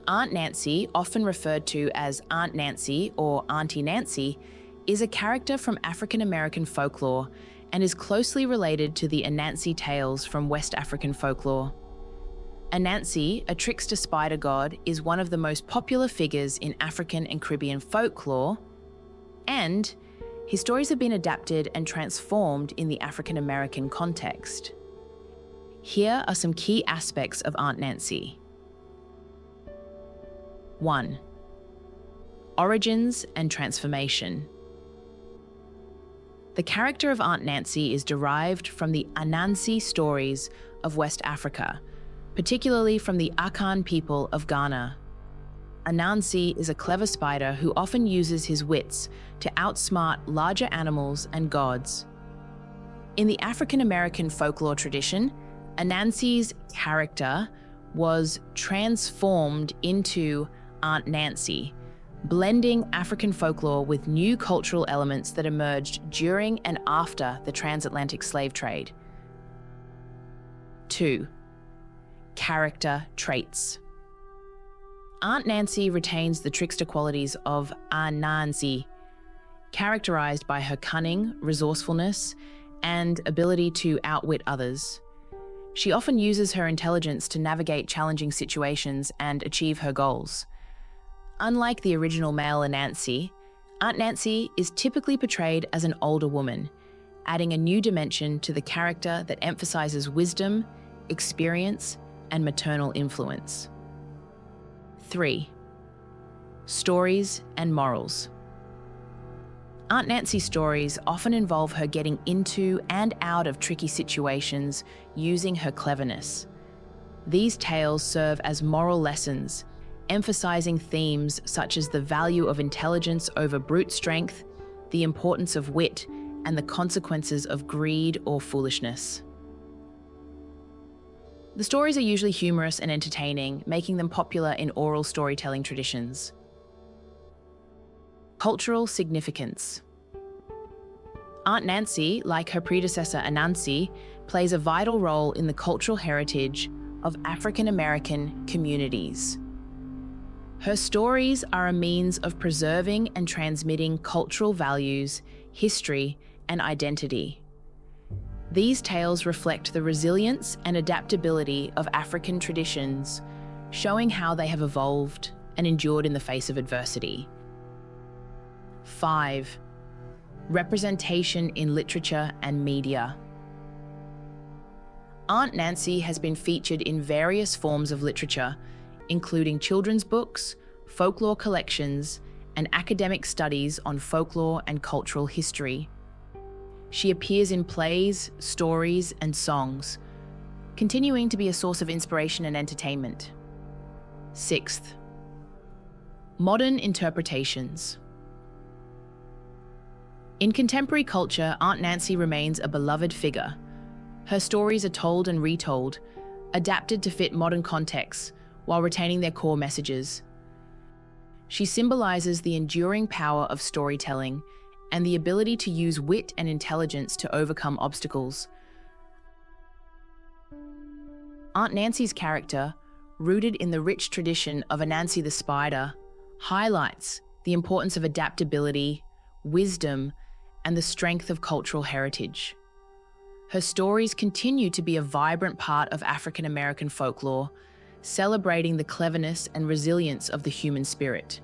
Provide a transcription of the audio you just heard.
Aunt Nancy, often referred to as Aunt Nancy or Auntie Nancy, is a character from African American folklore and is closely related to the Anansi tales from West African folklore. Anansi, a trickster spider god, is one of the most popular figures in African and Caribbean folklore, and his stories have been adapted and transformed in the African American context. Here are some key aspects of Aunt Nancy. 1. Origins and transformation. The character of Aunt Nancy is derived from the Anansi stories of West Africa, particularly from the Akan people of Ghana. Anansi is a clever spider who often uses his wits to outsmart larger animals and gods. In the African American folklore tradition, Anansi's character was transformed into Aunt Nancy, blending African folklore with new cultural elements that emerged during and after the transatlantic slave trade. 2. Character traits. Aunt Nancy retains the trickster qualities of Anansi, characterized by her cunning, resourcefulness, and ability to outwit others. She often uses her intelligence to navigate challenging situations and achieve her goals. Unlike the original male Anansi, Aunt Nancy is typically portrayed as an older woman, adding a new dimension to the character that emphasizes wisdom, experience, and maternal influence. 3. Stories and morals. Aunt Nancy's stories often involve her getting into and out of tricky situations using her cleverness. These tales serve as moral lessons, emphasizing themes such as the value of intelligence over brute strength, the importance of wit, and the consequences of greed or foolishness. The stories are usually humorous and entertaining, making them popular in oral storytelling traditions. Cultural significance. Aunt Nancy, like her predecessor Anansi, plays a vital role in the cultural heritage of African American communities. Her stories are a means of preserving and transmitting cultural values, history, and identity. These tales reflect the resilience and adaptability of African traditions, showing how they have evolved and endured in the face of adversity. 5. Representation in literature and media. Aunt Nancy has been featured in various forms of literature, including children's books, folklore collections, and academic studies on folklore and cultural history. She appears in plays, stories, and songs, continuing to be a source of inspiration and entertainment. 6th. Modern interpretations. In contemporary culture, Aunt Nancy remains a beloved figure. Her stories are told and retold, adapted to fit modern contexts, while retaining their core messages. She symbolizes the enduring power of storytelling and the ability to use wit and intelligence to overcome obstacles. Aunt Nancy's character, rooted in the rich tradition of Anansi the spider, highlights the importance of adaptability, wisdom, and the strength of cultural heritage. Her stories continue to be a vibrant part of African American folklore, celebrating the cleverness and resilience of the human spirit.